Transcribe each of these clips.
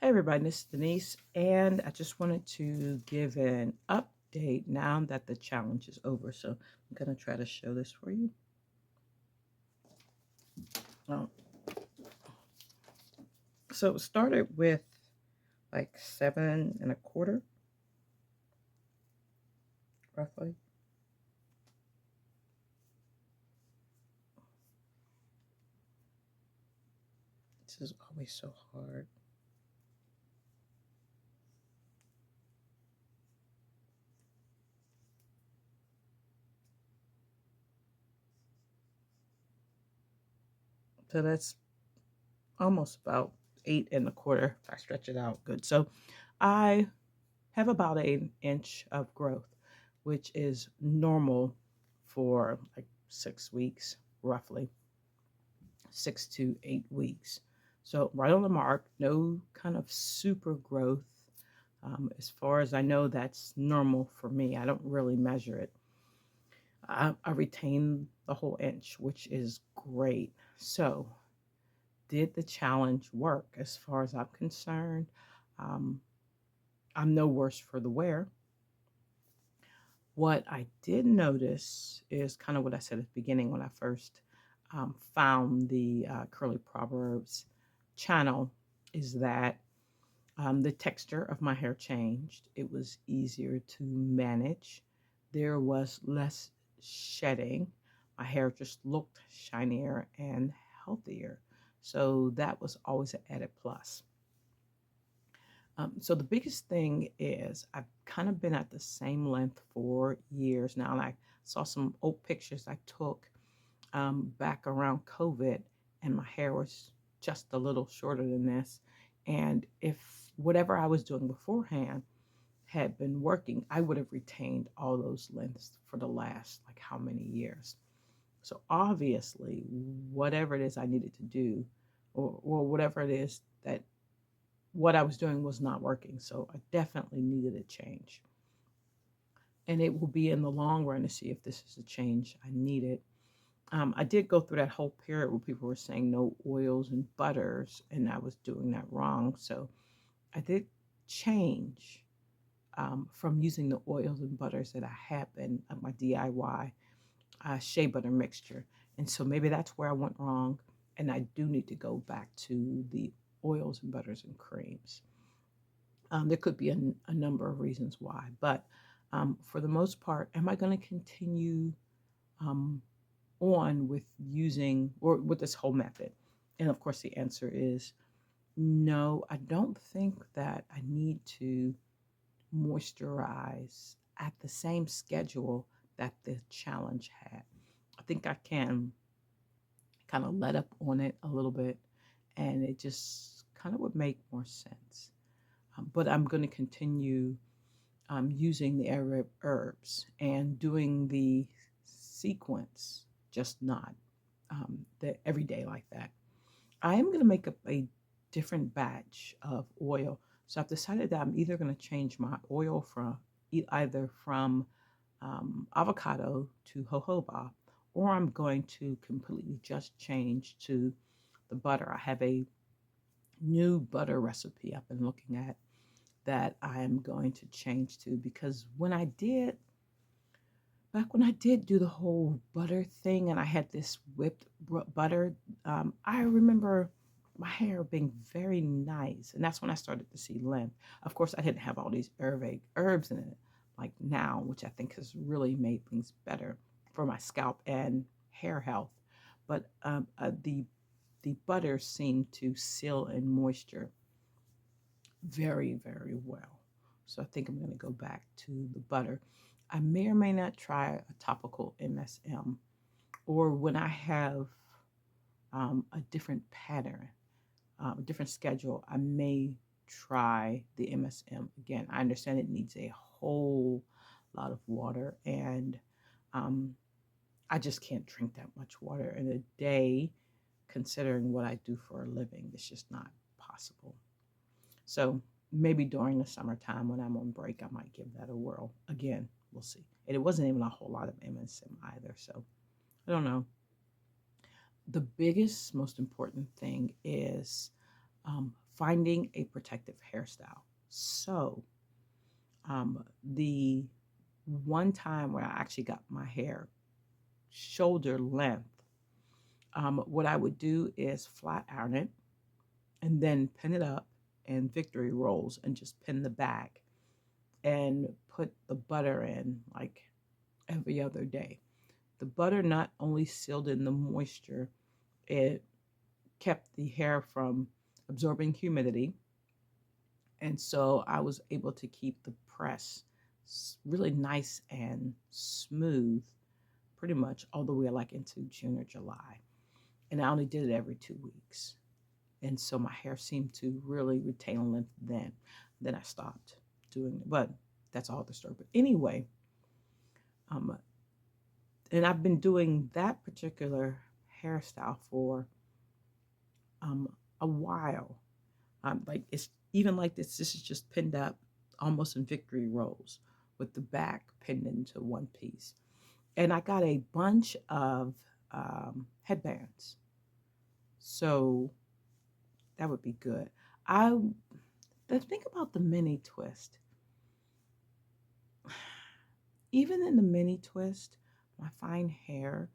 Hey everybody, this is Denise, and I just wanted to give an update now that the challenge is over. So I'm going to try to show this for you. Um, so it started with like 7 1/4, roughly. This is always so hard. So that's almost about 8 1/4. If I stretch it out good. So I have about an inch of growth, which is normal for like 6 weeks, roughly. 6 to 8 weeks. So, right on the mark, no kind of super growth. As far as I know, that's normal for me. I don't really measure it. I retain the whole inch, which is great. So, did the challenge work? As far as I'm concerned, um, I'm no worse for the wear. What I did notice is kind of what I said at the beginning when I first found the Curly Proverbs channel is that the texture of my hair changed. It was easier to manage. There was less shedding. My hair just looked shinier and healthier. So that was always an added plus. So the biggest thing is I've kind of been at the same length for years now. And I saw some old pictures I took back around COVID, and my hair was just a little shorter than this. And if whatever I was doing beforehand had been working, I would have retained all those lengths for the last like how many years. So obviously, whatever it is I needed to do, or whatever it is that what I was doing was not working. So I definitely needed a change. And it will be in the long run to see if this is a change I needed. I did go through that whole period where people were saying no oils and butters, and I was doing that wrong. So I did change from using the oils and butters that I have been my DIY shea butter mixture. And so maybe that's where I went wrong. And I do need to go back to the oils and butters and creams. There could be a number of reasons why, but for the most part, am I going to continue um, on with using or with this whole method? And of course, the answer is no. I don't think that I need to moisturize at the same schedule that the challenge had. I think I can kind of let up on it a little bit, and it just kind of would make more sense. But I'm going to continue using the Arab herbs and doing the sequence, just not the everyday like that. I am going to make up a different batch of oil. So I've decided that I'm either going to change my oil from either from avocado to jojoba, or I'm going to completely just change to the butter. I have a new butter recipe I've been looking at that I am going to change to because back when I did do the whole butter thing and I had this whipped butter, I remember my hair being very nice. And that's when I started to see length. Of course, I didn't have all these herbs in it like now, which I think has really made things better for my scalp and hair health. But the butter seemed to seal in moisture very, very well. So I think I'm going to go back to the butter. I may or may not try a topical MSM, or when I have a different pattern, a different schedule, I may try the MSM again. I understand it needs a whole lot of water, and um, I just can't drink that much water in a day, considering what I do for a living. It's just not possible. So maybe during the summertime when I'm on break, I might give that a whirl. Again, we'll see. And it wasn't even a whole lot of MSM either. So I don't know. The biggest, most important thing is finding a protective hairstyle. So, the one time where I actually got my hair shoulder length, what I would do is flat iron it and then pin it up in victory rolls and just pin the back and put the butter in like every other day. The butter not only sealed in the moisture, it kept the hair from absorbing humidity. And so I was able to keep the press really nice and smooth pretty much all the way like into June or July. And I only did it every 2 weeks. And so my hair seemed to really retain length then. Then I stopped doing it, but that's all the story. But anyway, um, and I've been doing that particular hairstyle for um, a while. Like it's even like this. This is just pinned up almost in victory rolls with the back pinned into one piece. And I got a bunch of headbands. So that would be good. I Let's think about the mini twist. Even in the mini twist, my fine hair,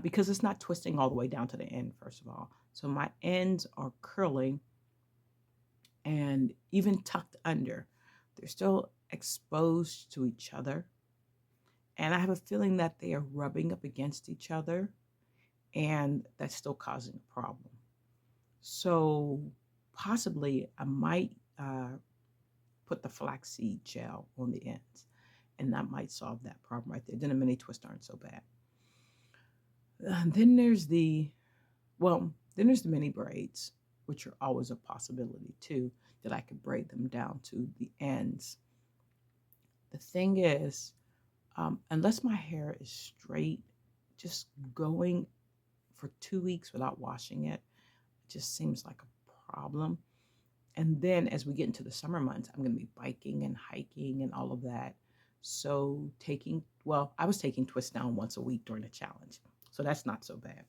because it's not twisting all the way down to the end, first of all. So my ends are curling and even tucked under. They're still exposed to each other. And I have a feeling that they are rubbing up against each other, and that's still causing a problem. So possibly I might put the flaxseed gel on the ends, and that might solve that problem right there. Then the mini twists aren't so bad. Then there's then there's the mini braids, which are always a possibility too, that I could braid them down to the ends. The thing is, unless my hair is straight, just going for 2 weeks without washing it just seems like a problem. And then as we get into the summer months, I'm going to be biking and hiking and all of that. So I was taking twists down once a week during the challenge. So that's not so bad.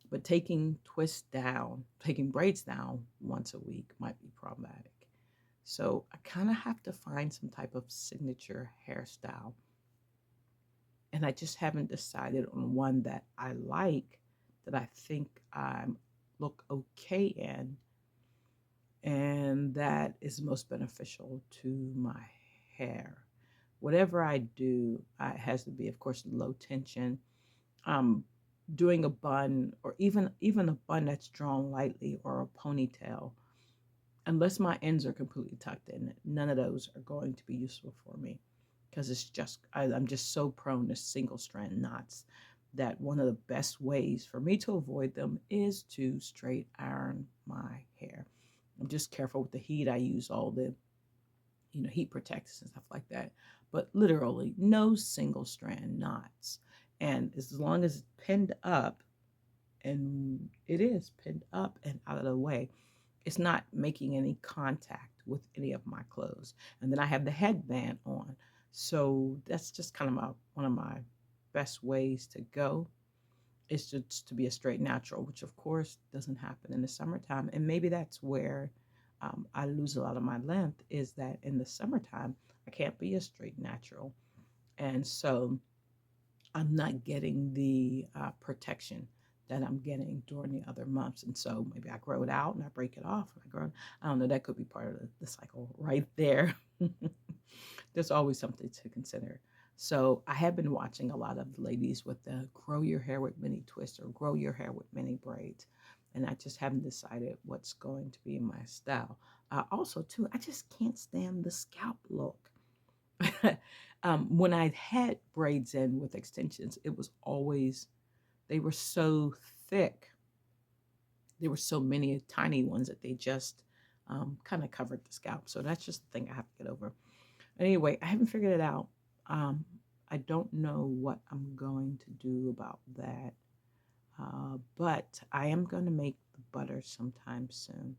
But taking braids down once a week might be problematic. So I kind of have to find some type of signature hairstyle. And I just haven't decided on one that I like, that I think I look okay in, and that is most beneficial to my hair. Whatever I do, it has to be, of course, low tension. Um, Doing a bun, or even a bun that's drawn lightly, or a ponytail, unless my ends are completely tucked in, none of those are going to be useful for me, because I'm just so prone to single strand knots that one of the best ways for me to avoid them is to straight iron my hair. I'm just careful with the heat. I use all the heat protectors and stuff like that, but literally no single strand knots. And as long as it's pinned up, and it is pinned up and out of the way, it's not making any contact with any of my clothes. And then I have the headband on. So that's just kind of one of my best ways to go, is just to be a straight natural, which of course doesn't happen in the summertime. And maybe that's where I lose a lot of my length, is that in the summertime, I can't be a straight natural. And so I'm not getting the protection that I'm getting during the other months. And so maybe I grow it out and I break it off. And I don't know, that could be part of the cycle right there. There's always something to consider. So I have been watching a lot of ladies with the grow your hair with mini twists or grow your hair with mini braids. And I just haven't decided what's going to be my style. Also, too, I just can't stand the scalp look. When I had braids in with extensions, it was always, they were so thick. There were so many tiny ones that they just kind of covered the scalp. So that's just the thing I have to get over. Anyway, I haven't figured it out. I don't know what I'm going to do about that. But I am going to make the butter sometime soon.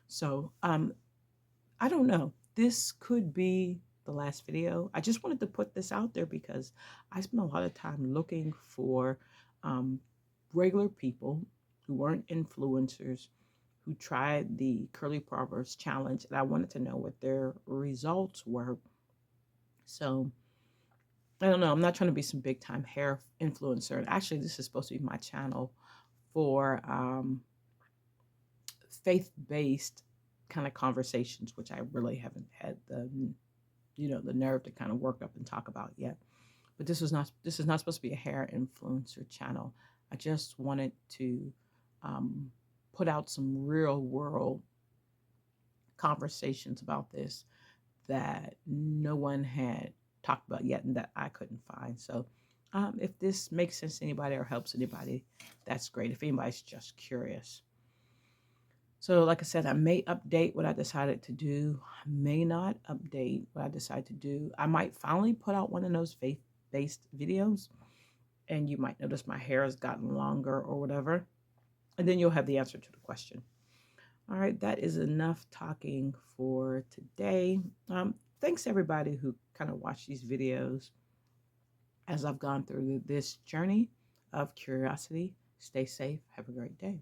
So I don't know. This could be the last video. I just wanted to put this out there because I spent a lot of time looking for regular people who weren't influencers, who tried the Curly Proverbs challenge, and I wanted to know what their results were. So I don't know. I'm not trying to be some big time hair influencer. And actually, this is supposed to be my channel for faith based kind of conversations, which I really haven't had the nerve to kind of work up and talk about yet. But this is not supposed to be a hair influencer channel. I just wanted to um, put out some real world conversations about this that no one had talked about yet and that I couldn't find. So if this makes sense to anybody or helps anybody, that's great. If anybody's just curious. So, like I said, I may update what I decided to do. I may not update what I decide to do. I might finally put out one of those faith based videos, and you might notice my hair has gotten longer or whatever. And then you'll have the answer to the question. All right, that is enough talking for today. Thanks everybody who kind of watched these videos as I've gone through this journey of curiosity. Stay safe. Have a great day.